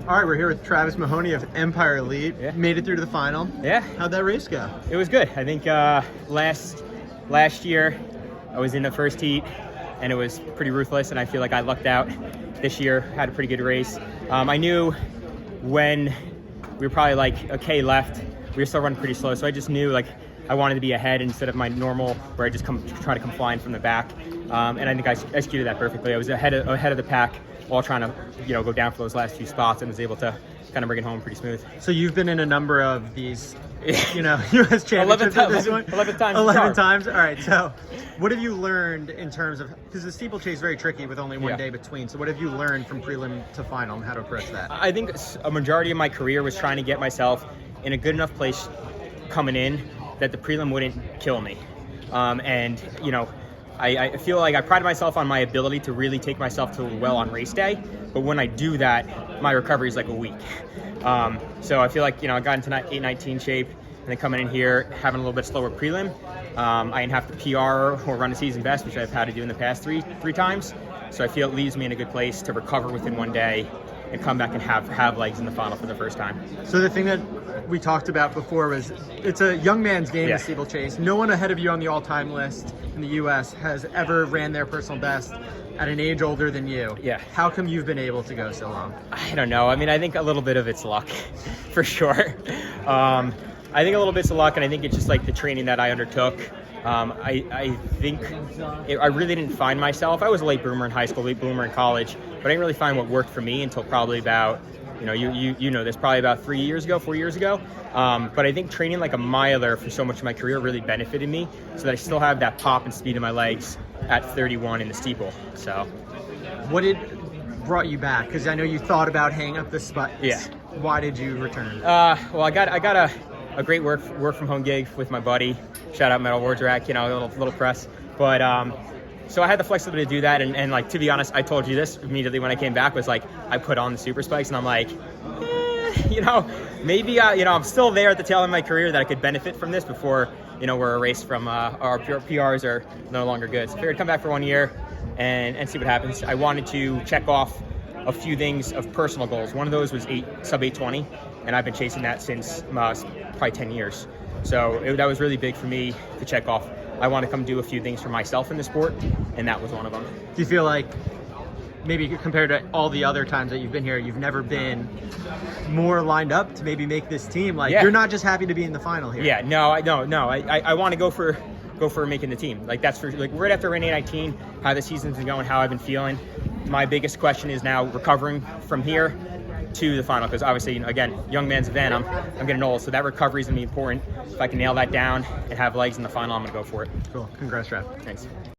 All right, we're here with Travis Mahoney of Empire Elite. Yeah. Made it through to the final. Yeah. How'd that race go? It was good. I think last year I was in the first heat and it was pretty ruthless, and I feel like I lucked out. This year had a pretty good race. I knew when we were probably like a K left, we were still running pretty slow, so I just knew like I wanted to be ahead instead of my normal where I just try to come flying from the back. And I think I executed that perfectly. I was ahead of the pack while trying to go down for those last few spots, and was able to kind of bring it home pretty smooth. So you've been in a number of these, U.S. championships. 11 times. 11 times. All right. So, what have you learned in terms of, because the steeplechase is very tricky with only one day between. So, what have you learned from prelim to final and how to approach that? I think a majority of my career was trying to get myself in a good enough place coming in that the prelim wouldn't kill me. I feel like I pride myself on my ability to really take myself to well on race day, but when I do that, my recovery is like a week. So I feel like, I got into 8:19 shape, and then coming in here, having a little bit slower prelim. I didn't have to PR or run a season best, which I've had to do in the past three times. So I feel it leaves me in a good place to recover within one day and come back and have legs in the final for the first time. So the thing that we talked about before was it's a young man's game, the steeplechase. No one ahead of you on the all-time list in the U.S. has ever ran their personal best at an age older than you. Yeah. How come you've been able to go so long? I don't know. I mean, I think a little bit of it's luck, for sure. I think a little bit's of luck, and I think it's just like the training that I undertook. I think I really didn't find myself. I was a late bloomer in high school, late bloomer in college, but I didn't really find what worked for me until probably about, you know this, probably about 4 years ago. But I think training like a miler for so much of my career really benefited me, so that I still have that pop and speed in my legs at 31 in the steeple. So, what brought you back? Because I know you thought about hanging up the spot. Yeah. Why did you return? Well, I got a great work from home gig with my buddy. Shout out Metal Wardrak, a little press. But so I had the flexibility to do that, and like, to be honest, I told you this immediately when I came back, was like, I put on the super spikes, and I'm like, maybe I'm still there at the tail end of my career that I could benefit from this before we're erased from our PRs are no longer good. So I figured I'd come back for 1 year and see what happens. I wanted to check off a few things of personal goals. One of those was sub 820, and I've been chasing that since probably 10 years. So that was really big for me to check off. I want to come do a few things for myself in the sport, and that was one of them. Do you feel like maybe compared to all the other times that you've been here, you've never been more lined up to maybe make this team? Like, you're not just happy to be in the final here. Yeah, no. I want to go for making the team. Like, that's for like right after running 19, how the season's been going, how I've been feeling. My biggest question is now recovering from here to the final, because obviously, again, young man's event, I'm getting old, so that recovery is going to be important. If I can nail that down and have legs in the final, I'm going to go for it. Cool. Congrats, Trav. Thanks.